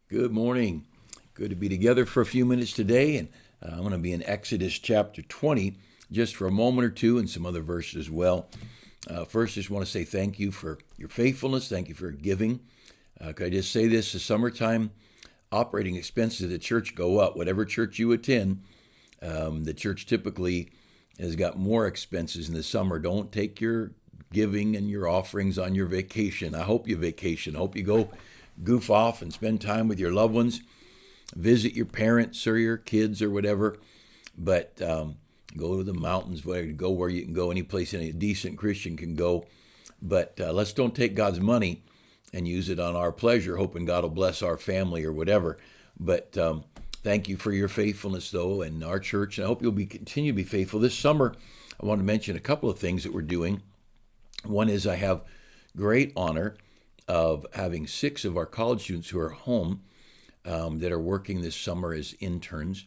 Good morning. Good to be together for a few minutes today. And I'm going to be in Exodus chapter 20 just for a moment or two and some other verses as well. First, just want to say thank you for your faithfulness. Thank you for giving. Could I just say this? The summertime operating expenses of the church go up. Whatever church you attend, the church typically has got more expenses in the summer. Don't take your giving and your offerings on your vacation. I hope you vacation. I hope you go goof off and spend time with your loved ones, visit your parents or your kids or whatever. But go to the mountains, go where you can go, any place any decent Christian can go. But let's don't take God's money and use it on our pleasure, hoping God will bless our family or whatever. But thank you for your faithfulness, though, and our church. And I hope you'll continue to be faithful. This summer, I want to mention a couple of things that we're doing. One is I have great honor of having 6 of our college students who are home that are working this summer as interns.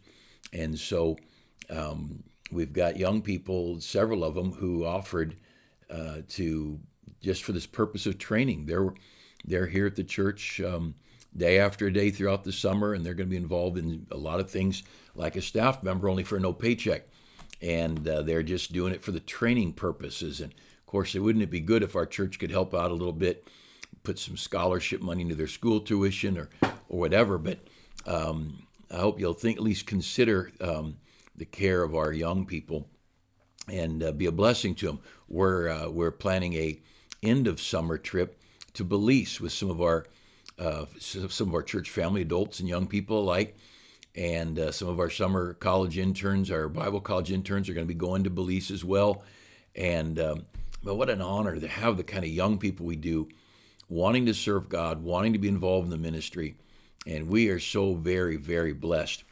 And so we've got young people, several of them, who offered to, just for this purpose of training. They're here at the church day after day throughout the summer, and they're going to be involved in a lot of things like a staff member, only for no paycheck. And they're just doing it for the training purposes. And of course, wouldn't it be good if our church could help out a little bit, put some scholarship money into their school tuition or whatever. But I hope you'll at least consider the care of our young people and be a blessing to them. We're planning a end of summer trip to Belize with some of our church family, adults and young people alike. And some of our summer college interns, our Bible college interns, are going to be going to Belize as well. And but what an honor to have the kind of young people we do, wanting to serve God, wanting to be involved in the ministry, and we are so very, very blessed.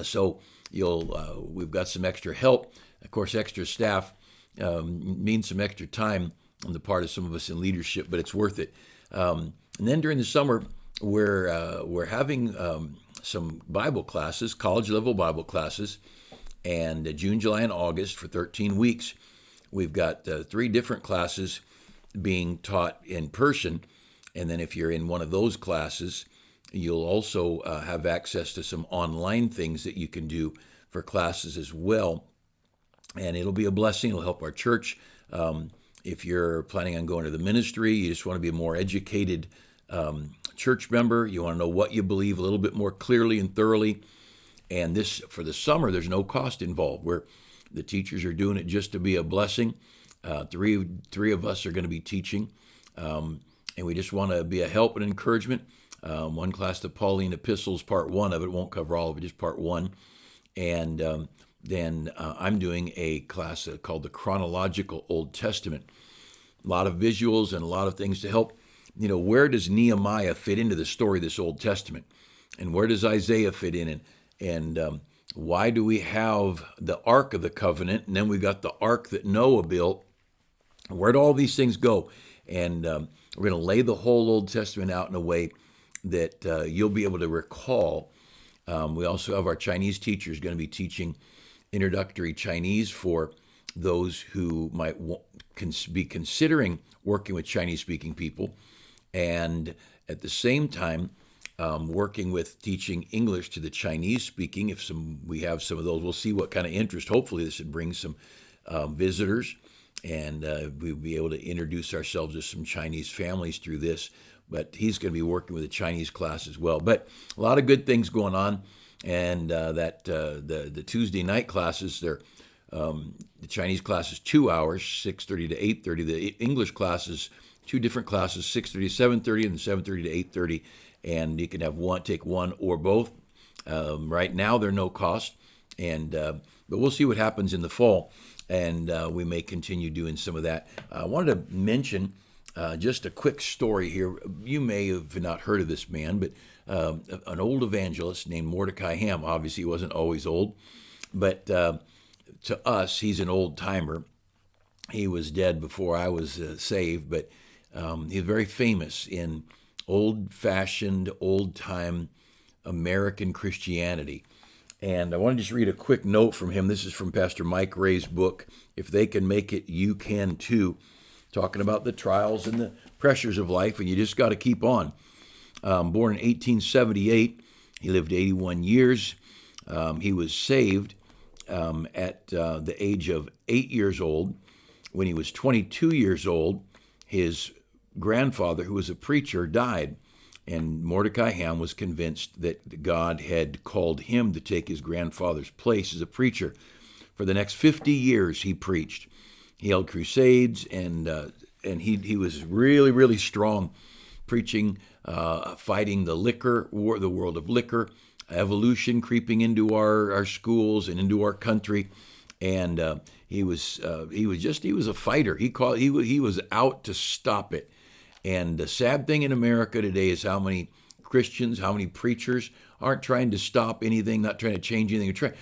So we've got some extra help, of course, extra staff means some extra time on the part of some of us in leadership, but it's worth it. And then during the summer, we're having some Bible classes, college level Bible classes, and June, July, and August for 13 weeks. We've got 3 different classes being taught in person, and then if you're in one of those classes, you'll also have access to some online things that you can do for classes as well, and it'll be a blessing. It'll help our church. If you're planning on going to the ministry, you just want to be a more educated church member, you want to know what you believe a little bit more clearly and thoroughly, and this, for the summer, there's no cost involved. Where the teachers are doing it just to be a blessing. Three of us are going to be teaching, and we just want to be a help and encouragement. One class, the Pauline Epistles, part 1 of it, won't cover all of it, just part 1. And then I'm doing a class called the Chronological Old Testament. A lot of visuals and a lot of things to help. Where does Nehemiah fit into the story of this Old Testament? And where does Isaiah fit in? And why do we have the Ark of the Covenant? And then we got the Ark that Noah built. Where do all these things go? And we're going to lay the whole Old Testament out in a way that you'll be able to recall. We also have our Chinese teachers going to be teaching introductory Chinese for those who might be considering working with Chinese-speaking people, and at the same time working with teaching English to the Chinese-speaking. If we have some of those, we'll see what kind of interest. Hopefully this would bring some visitors, and we'll be able to introduce ourselves to some Chinese families through this. But he's going to be working with a Chinese class as well. But a lot of good things going on, and the Tuesday night classes, they're the Chinese class is 2 hours, 6:30 to 8:30. The English classes, 2 different classes, 6:30 to 7:30, and 7:30 to 8:30. And you can take one or both. Right now, they're no cost, but we'll see what happens in the fall, and we may continue doing some of that. I wanted to mention just a quick story here. You may have not heard of this man, but an old evangelist named Mordecai Ham. Obviously, he wasn't always old, but to us, he's an old timer. He was dead before I was saved, but he's very famous in old-fashioned, old-time American Christianity. And I want to just read a quick note from him. This is from Pastor Mike Ray's book, If They Can Make It, You Can Too, talking about the trials and the pressures of life, and you just got to keep on. born in 1878. He lived 81 years. He was saved at the age of 8 years old. When he was 22 years old, his grandfather, who was a preacher, died. And Mordecai Ham was convinced that God had called him to take his grandfather's place as a preacher. For the next 50 years, he preached. He held crusades, and he was really, really strong, preaching, fighting the liquor war, the world of liquor, evolution creeping into our schools and into our country. And he was a fighter. He was out to stop it. And the sad thing in America today is how many Christians, how many preachers aren't trying to stop anything, not trying to change anything.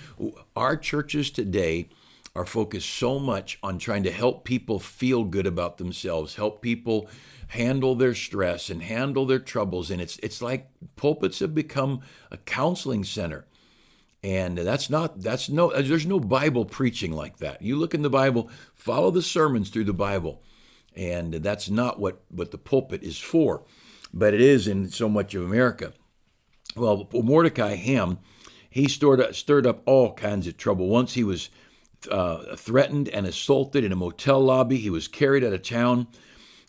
Our churches today are focused so much on trying to help people feel good about themselves, help people handle their stress and handle their troubles. And it's like pulpits have become a counseling center. And there's no Bible preaching like that. You look in the Bible, follow the sermons through the Bible. And that's not what the pulpit is for, but it is in so much of America. Well, Mordecai Ham, he stirred up all kinds of trouble. Once he was threatened and assaulted in a motel lobby. He was carried out of town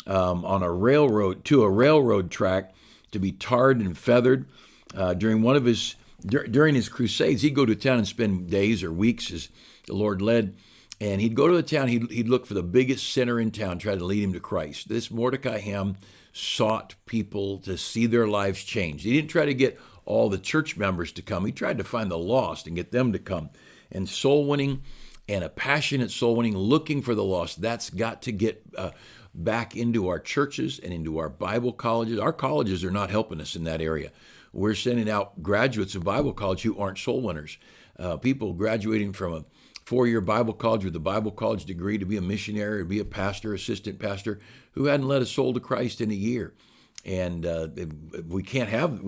on a railroad track to be tarred and feathered. During his crusades, he'd go to town and spend days or weeks as the Lord led. And he'd go to the town, he'd look for the biggest sinner in town, try to lead him to Christ. This Mordecai Ham sought people to see their lives changed. He didn't try to get all the church members to come. He tried to find the lost and get them to come. And soul winning and a passionate soul winning, looking for the lost, that's got to get back into our churches and into our Bible colleges. Our colleges are not helping us in that area. We're sending out graduates of Bible college who aren't soul winners. People graduating from a 4-year Bible college with a Bible college degree to be a missionary or be a pastor, assistant pastor, who hadn't led a soul to Christ in a year. And we can't have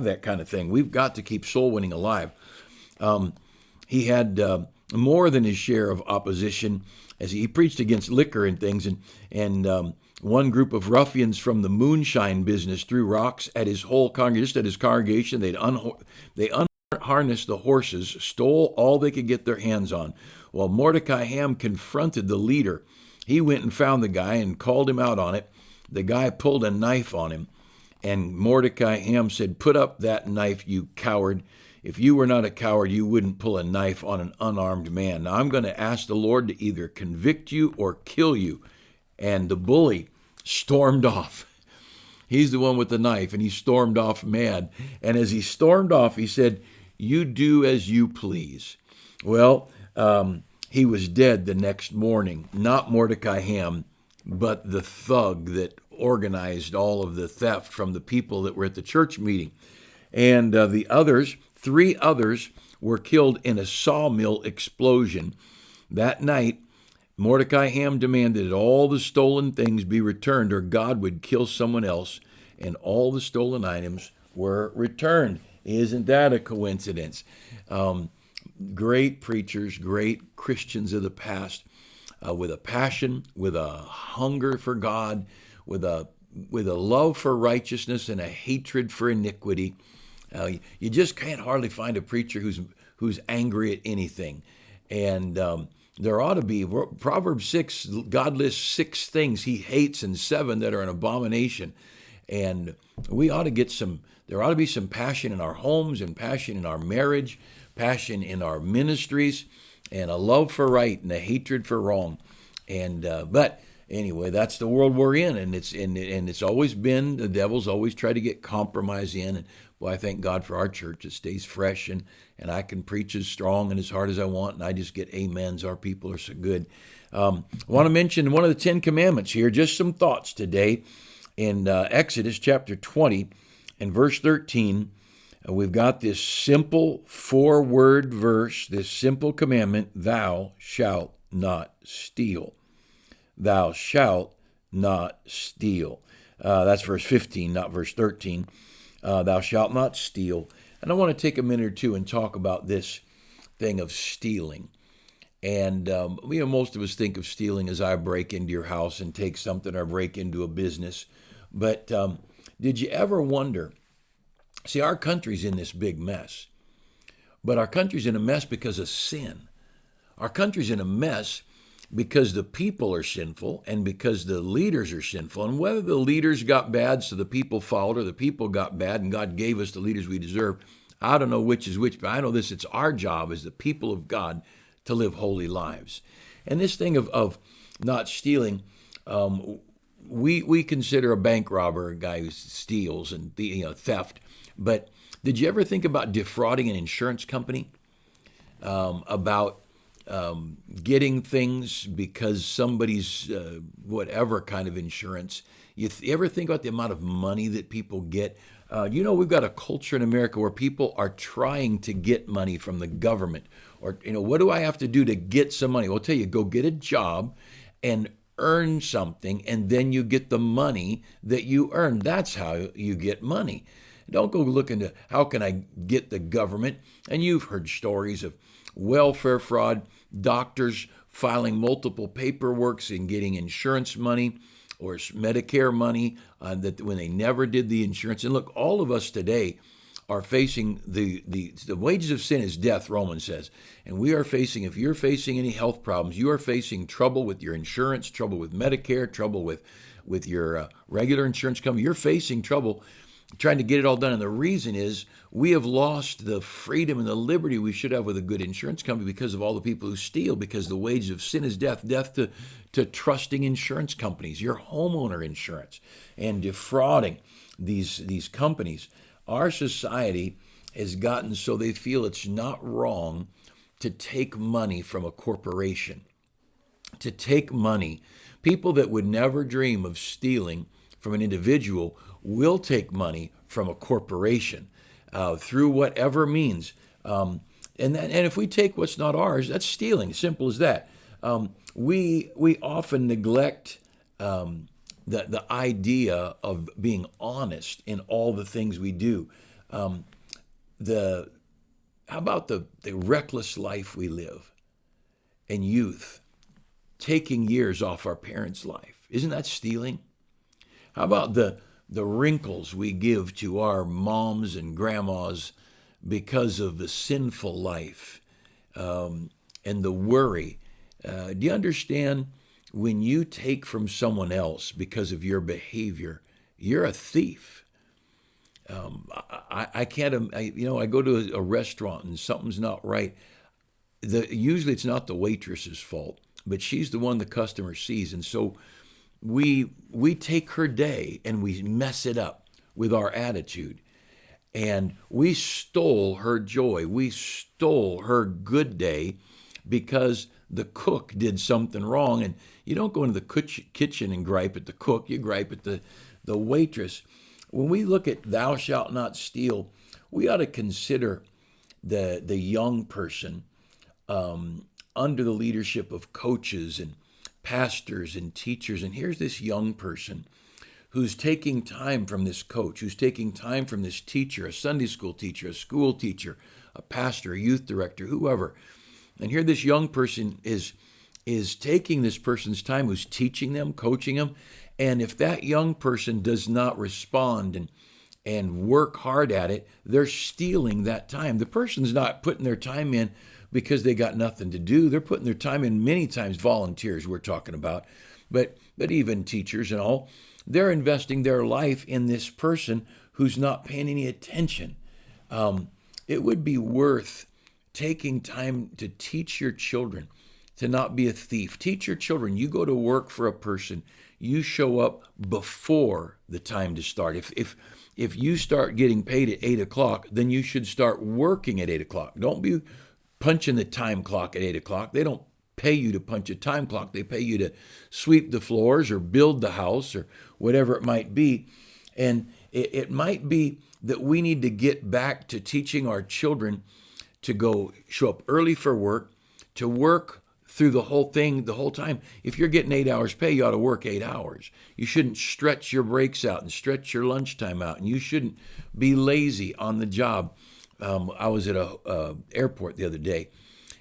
that kind of thing. We've got to keep soul winning alive. He had more than his share of opposition as he preached against liquor and things. And one group of ruffians from the moonshine business threw rocks at his whole congregation. Just at his congregation, they unharnessed the horses, stole all they could get their hands on. While Mordecai Ham confronted the leader, he went and found the guy and called him out on it. The guy pulled a knife on him, and Mordecai Ham said, "Put up that knife, you coward. If you were not a coward, you wouldn't pull a knife on an unarmed man. Now I'm going to ask the Lord to either convict you or kill you." And the bully stormed off. He's the one with the knife, and he stormed off mad. And as he stormed off, he said, "You do as you please." Well, he was dead the next morning. Not Mordecai Ham, but the thug that organized all of the theft from the people that were at the church meeting. And the others, 3 others, were killed in a sawmill explosion. That night, Mordecai Ham demanded that all the stolen things be returned or God would kill someone else, and all the stolen items were returned. Isn't that a coincidence? Great preachers, great Christians of the past, with a passion, with a hunger for God, with a love for righteousness and a hatred for iniquity. You just can't hardly find a preacher who's angry at anything. And there ought to be. Proverbs 6, God lists 6 things he hates and 7 that are an abomination. And we ought to there ought to be some passion in our homes and passion in our marriage, passion in our ministries, and a love for right and a hatred for wrong. And but anyway, that's the world we're in, and it's always been. The devil's always tried to get compromise in. And boy, I thank God for our church. It stays fresh, and I can preach as strong and as hard as I want, and I just get amens. Our people are so good. I want to mention one of the 10 Commandments here. Just some thoughts today in Exodus chapter 20 and verse 13. We've got this simple 4-word verse, this simple commandment: "Thou shalt not steal." Thou shalt not steal. That's verse 15, not verse 13. Thou shalt not steal. And I want to take a minute or two and talk about this thing of stealing. And most of us think of stealing as I break into your house and take something, or break into a business. But did you ever wonder See, our country's in this big mess, but our country's in a mess because of sin. Our country's in a mess because the people are sinful and because the leaders are sinful. And whether the leaders got bad so the people followed, or the people got bad and God gave us the leaders we deserve, I don't know which is which, but I know this: it's our job as the people of God to live holy lives. And this thing of not stealing, we consider a bank robber a guy who steals and theft. But did you ever think about defrauding an insurance company? About getting things because somebody's whatever kind of insurance. You ever think about the amount of money that people get? We've got a culture in America where people are trying to get money from the government. Or, what do I have to do to get some money? Well, I'll tell you, go get a job and earn something, and then you get the money that you earn. That's how you get money. Don't go look into how can I get the government. And you've heard stories of welfare fraud, doctors filing multiple paperworks and getting insurance money or Medicare money that when they never did the insurance. And look, all of us today are facing the wages of sin is death, Romans says. And we are facing, if you're facing any health problems, you are facing trouble with your insurance, trouble with Medicare, trouble with your regular insurance company. You're facing trouble trying to get it all done. And the reason is we have lost the freedom and the liberty we should have with a good insurance company because of all the people who steal, because the wages of sin is death, death to trusting insurance companies, your homeowner insurance, and defrauding these companies. Our society has gotten so they feel it's not wrong to take money from a corporation, to take money. People that would never dream of stealing from an individual will take money from a corporation through whatever means. And if we take what's not ours, that's stealing. Simple as that. We often neglect the idea of being honest in all the things we do. How about the reckless life we live and youth, taking years off our parents' life? Isn't that stealing? How about the wrinkles we give to our moms and grandmas because of the sinful life and the worry? Do you understand? When you take from someone else because of your behavior, you're a thief. I can't. I go to a restaurant and something's not right. Usually it's not the waitress's fault, but she's the one the customer sees, and so we take her day and we mess it up with our attitude, and we stole her joy. We stole her good day because the cook did something wrong. And you don't go into the kitchen and gripe at the cook, you gripe at the waitress. When we look at thou shalt not steal, we ought to consider the young person under the leadership of coaches and pastors and teachers. And here's this young person who's taking time from this coach, who's taking time from this teacher, a Sunday school teacher, a school teacher, a pastor, a youth director, whoever. And here this young person is taking this person's time, who's teaching them, coaching them. And if that young person does not respond and work hard at it, they're stealing that time. The person's not putting their time in because they got nothing to do. They're putting their time in, many times volunteers we're talking about, but even teachers and all. They're investing their life in this person who's not paying any attention. It would be worth taking time to teach your children to not be a thief. Teach your children, you go to work for a person, you show up before the time to start. If you start getting paid at 8 o'clock, then you should start working at 8 o'clock. Don't be punching the time clock at 8 o'clock. They don't pay you to punch a time clock. They pay you to sweep the floors or build the house or whatever it might be. And it might be that we need to get back to teaching our children to go show up early for work, to work through the whole thing, the whole time. If you're getting 8 hours pay, you ought to work 8 hours. You shouldn't stretch your breaks out and stretch your lunchtime out, and you shouldn't be lazy on the job. I was at a airport the other day,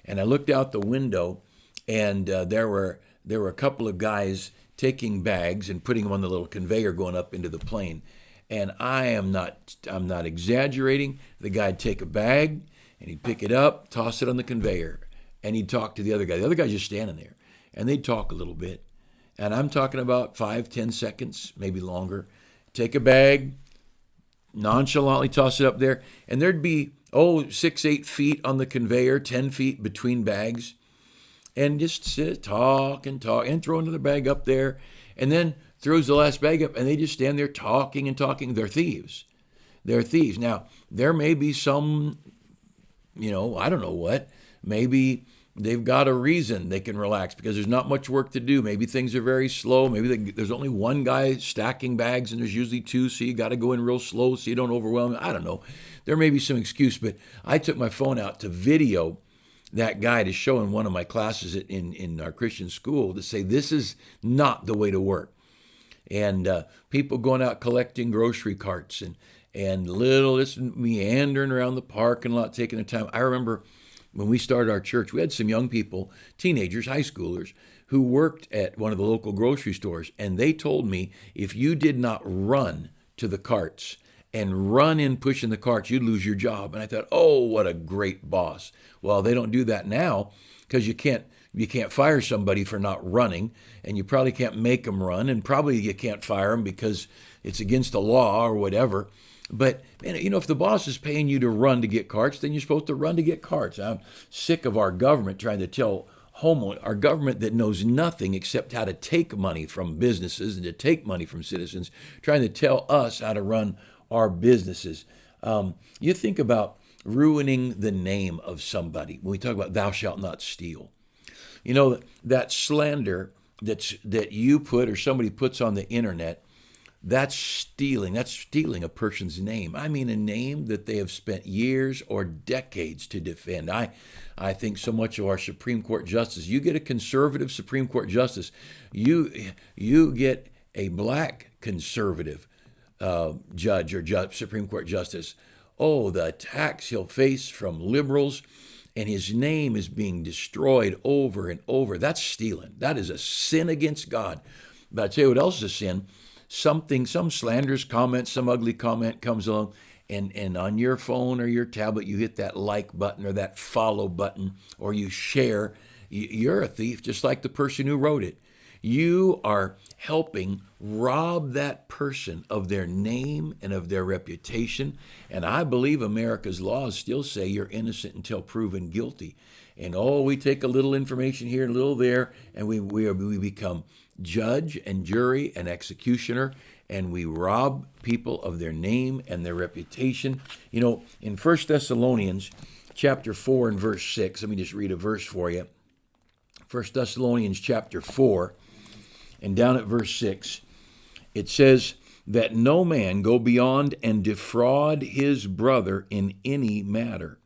and I looked out the window, and there were a couple of guys taking bags and putting them on the little conveyor going up into the plane. And I'm not exaggerating. The guy'd take a bag and he'd pick it up, toss it on the conveyor, and he'd talk to the other guy. The other guy's just standing there, and they'd talk a little bit. And I'm talking about 5-10 seconds, maybe longer. Take a bag, nonchalantly toss it up there, and there'd be 6-8 feet on the conveyor, 10 feet between bags, and just sit, talk, and throw another bag up there, and then throws the last bag up, and they just stand there talking and talking. They're thieves. They're thieves. Now, there may be some, I don't know what, maybe they've got a reason they can relax because there's not much work to do. Maybe things are very slow. Maybe there's only one guy stacking bags and there's usually two, so you got to go in real slow so you don't overwhelm. I don't know. There may be some excuse, but I took my phone out to video that guy to show in one of my classes in our Christian school to say this is not the way to work. And people going out collecting grocery carts and little just meandering around the parking lot, taking their time. I remember when we started our church, we had some young people, teenagers, high schoolers, who worked at one of the local grocery stores, and they told me if you did not run to the carts and run in pushing the carts, you'd lose your job. And I thought, oh, what a great boss. Well, they don't do that now because you can't fire somebody for not running, and you probably can't make them run, and probably you can't fire them because it's against the law or whatever. But, if the boss is paying you to run to get carts, then you're supposed to run to get carts. I'm sick of our government trying to tell our government that knows nothing except how to take money from businesses and to take money from citizens, trying to tell us how to run our businesses. You think about ruining the name of somebody when we talk about thou shalt not steal. That slander that you put or somebody puts on the internet, that's stealing. That's stealing a person's name. I mean, a name that they have spent years or decades to defend. I think so much of our Supreme Court justice. You get a conservative Supreme Court justice. You get a black conservative judge or Supreme Court justice. Oh, the attacks he'll face from liberals, and his name is being destroyed over and over. That's stealing. That is a sin against God. But I tell you what else is a sin. Some slanderous comment, some ugly comment comes along, and on your phone or your tablet, you hit that like button or that follow button, or you share. You're a thief, just like the person who wrote it. You are helping rob that person of their name and of their reputation. And I believe America's laws still say you're innocent until proven guilty. And we take a little information here, a little there, and we become judge and jury and executioner, and we rob people of their name and their reputation. In 1 Thessalonians chapter 4 and verse 6, let me just read a verse for you. 1 Thessalonians chapter 4, and down at verse 6, it says that no man go beyond and defraud his brother in any matter,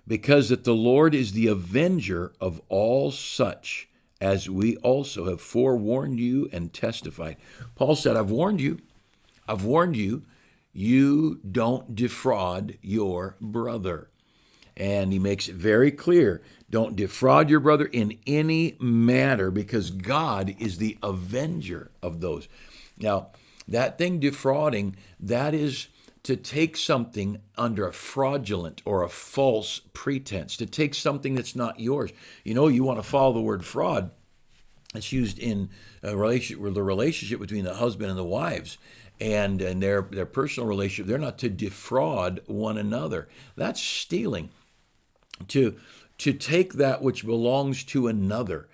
because that the Lord is the avenger of all such, as we also have forewarned you and testified. Paul said, I've warned you, you don't defraud your brother. And he makes it very clear, don't defraud your brother in any matter, because God is the avenger of those. Now, that thing defrauding, that is to take something under a fraudulent or a false pretense, to take something that's not yours. You want to follow the word fraud. It's used in a relationship, the relationship between the husband and the wives, and their personal relationship. They're not to defraud one another. That's stealing. To take that which belongs to another,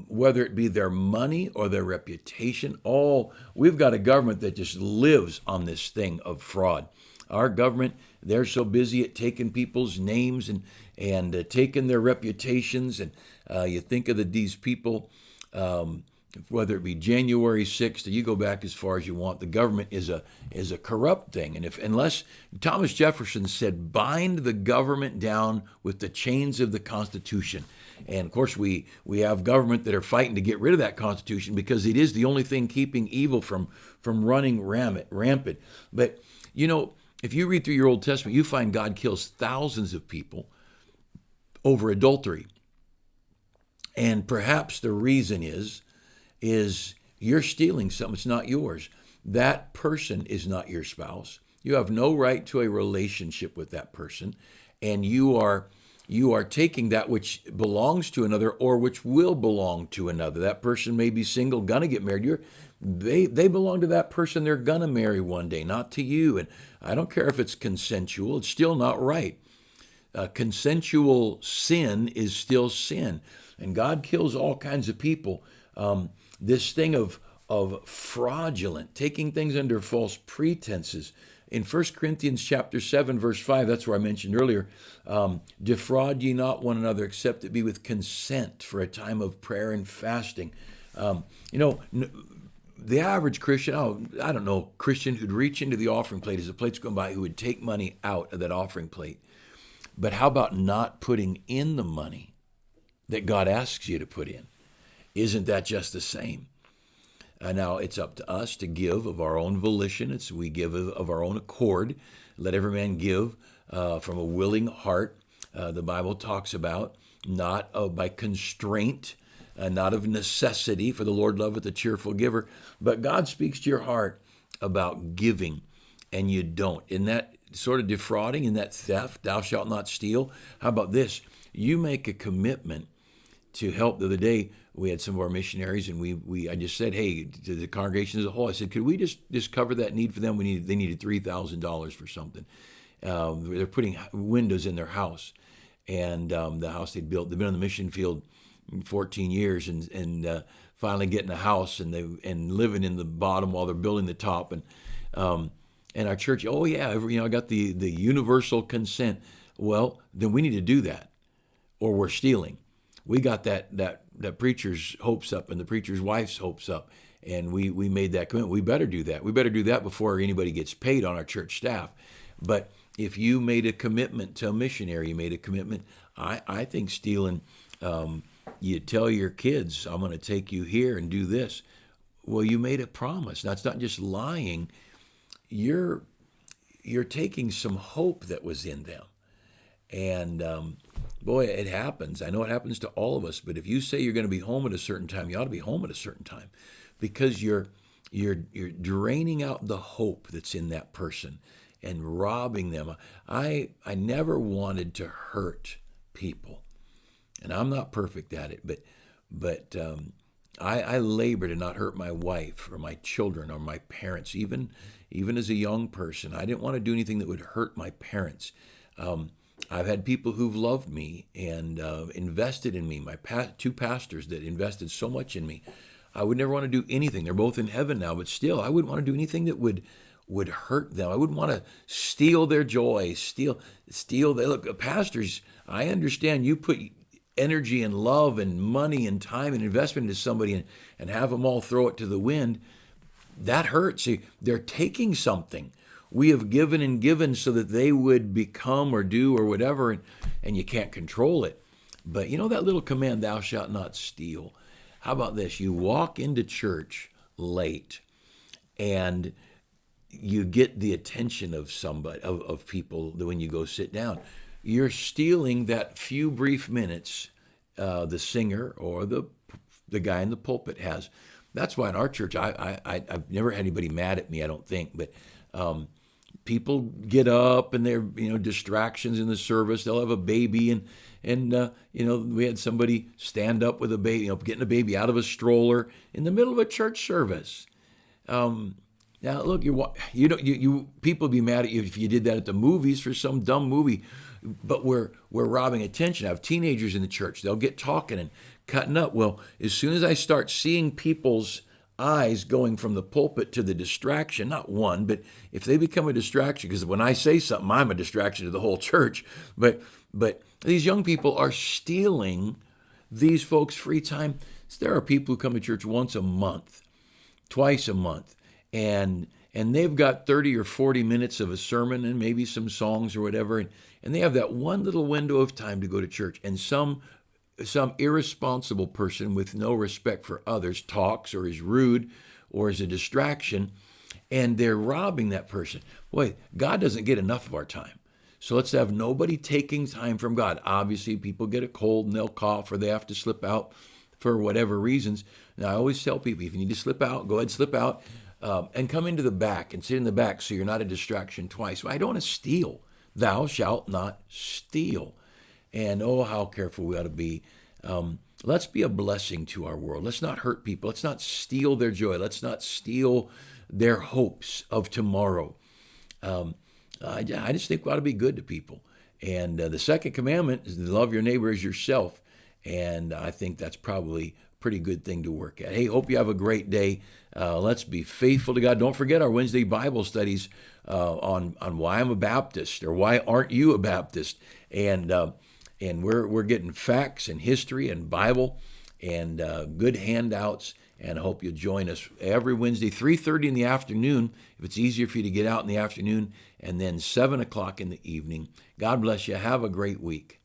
whether it be their money or their reputation. We've got a government that just lives on this thing of fraud. Our government, they're so busy at taking people's names and taking their reputations. And you think of these people, whether it be January 6th, or you go back as far as you want, the government is a corrupt thing. And unless Thomas Jefferson said, bind the government down with the chains of the Constitution. And of course, we have government that are fighting to get rid of that Constitution because it is the only thing keeping evil from running rampant. But, if you read through your Old Testament, you find God kills thousands of people over adultery. And perhaps the reason is you're stealing something that's not yours. That person is not your spouse. You have no right to a relationship with that person, and you are taking that which belongs to another or which will belong to another. That person may be single, gonna get married. They belong to that person. They're gonna marry one day, not to you. And I don't care if it's consensual. It's still not right. Consensual sin is still sin, and God kills all kinds of people. This thing of fraudulent, taking things under false pretenses. In 1 Corinthians chapter 7, verse 5, that's where I mentioned earlier, defraud ye not one another, except it be with consent for a time of prayer and fasting. The average Christian, I don't know, Christian who'd reach into the offering plate as the plate's going by, who would take money out of that offering plate. But how about not putting in the money that God asks you to put in? Isn't that just the same? Now, it's up to us to give of our own volition. We give of our own accord. Let every man give from a willing heart. The Bible talks about not by constraint, not of necessity, for the Lord loveth a cheerful giver. But God speaks to your heart about giving, and you don't. In that sort of defrauding, in that theft, thou shalt not steal. How about this? You make a commitment to help. The other day, we had some of our missionaries, and I just said, hey, to the congregation as a whole, I said, could we just cover that need for them? They needed $3,000 for something. They're putting windows in their house, and the house they'd built. They've been on the mission field 14 years, and finally getting a house, and living in the bottom while they're building the top. And our church, oh yeah, I got the universal consent. Well, then we need to do that, or we're stealing. We got that preacher's hopes up and the preacher's wife's hopes up, and we made that commitment. We better do that. We better do that before anybody gets paid on our church staff. But if you made a commitment to a missionary, you made a commitment. I think stealing, you tell your kids, I'm going to take you here and do this. Well, you made a promise. Now, it's not just lying. You're taking some hope that was in them. And boy, it happens. I know it happens to all of us. But if you say you're going to be home at a certain time, you ought to be home at a certain time, because you're draining out the hope that's in that person and robbing them. I never wanted to hurt people, and I'm not perfect at it. But I labor to not hurt my wife or my children or my parents. Even as a young person, I didn't want to do anything that would hurt my parents. I've had people who've loved me and invested in me, my two pastors that invested so much in me. I would never want to do anything. They're both in heaven now, but still, I wouldn't want to do anything that would hurt them. I wouldn't want to steal their joy, steal their, look, pastors, I understand you put energy and love and money and time and investment into somebody and have them all throw it to the wind. That hurts. See, they're taking something. We have given and given so that they would become or do or whatever, and you can't control it. But that little command, thou shalt not steal. How about this? You walk into church late, and you get the attention of somebody, of people when you go sit down. You're stealing that few brief minutes the singer or the guy in the pulpit has. That's why in our church, I've never had anybody mad at me, I don't think, but people get up and they're distractions in the service. They'll have a baby and we had somebody stand up with a baby, getting a baby out of a stroller in the middle of a church service. Now look, you people be mad at you if you did that at the movies for some dumb movie, but we're robbing attention. I have teenagers in the church. They'll get talking and cutting up. Well, as soon as I start seeing people's eyes going from the pulpit to the distraction, not one, but if they become a distraction, because when I say something, I'm a distraction to the whole church, but these young people are stealing these folks' free time. So there are people who come to church once a month, twice a month, and they've got 30 or 40 minutes of a sermon and maybe some songs or whatever, and they have that one little window of time to go to church, and some irresponsible person with no respect for others talks or is rude or is a distraction, and they're robbing that person. Boy, God doesn't get enough of our time. So let's have nobody taking time from God. Obviously, people get a cold and they'll cough or they have to slip out for whatever reasons. Now, I always tell people, if you need to slip out, go ahead and slip out. and come into the back and sit in the back so you're not a distraction twice. I don't want to steal. Thou shalt not steal. And oh, how careful we ought to be. Let's be a blessing to our world. Let's not hurt people. Let's not steal their joy. Let's not steal their hopes of tomorrow. I just think we ought to be good to people. And the second commandment is to love your neighbor as yourself. And I think that's probably a pretty good thing to work at. Hey, hope you have a great day. Let's be faithful to God. Don't forget our Wednesday Bible studies on why I'm a Baptist or why aren't you a Baptist. And we're getting facts and history and Bible and good handouts. And I hope you'll join us every Wednesday, 3:30 in the afternoon, if it's easier for you to get out in the afternoon, and then 7 o'clock in the evening. God bless you. Have a great week.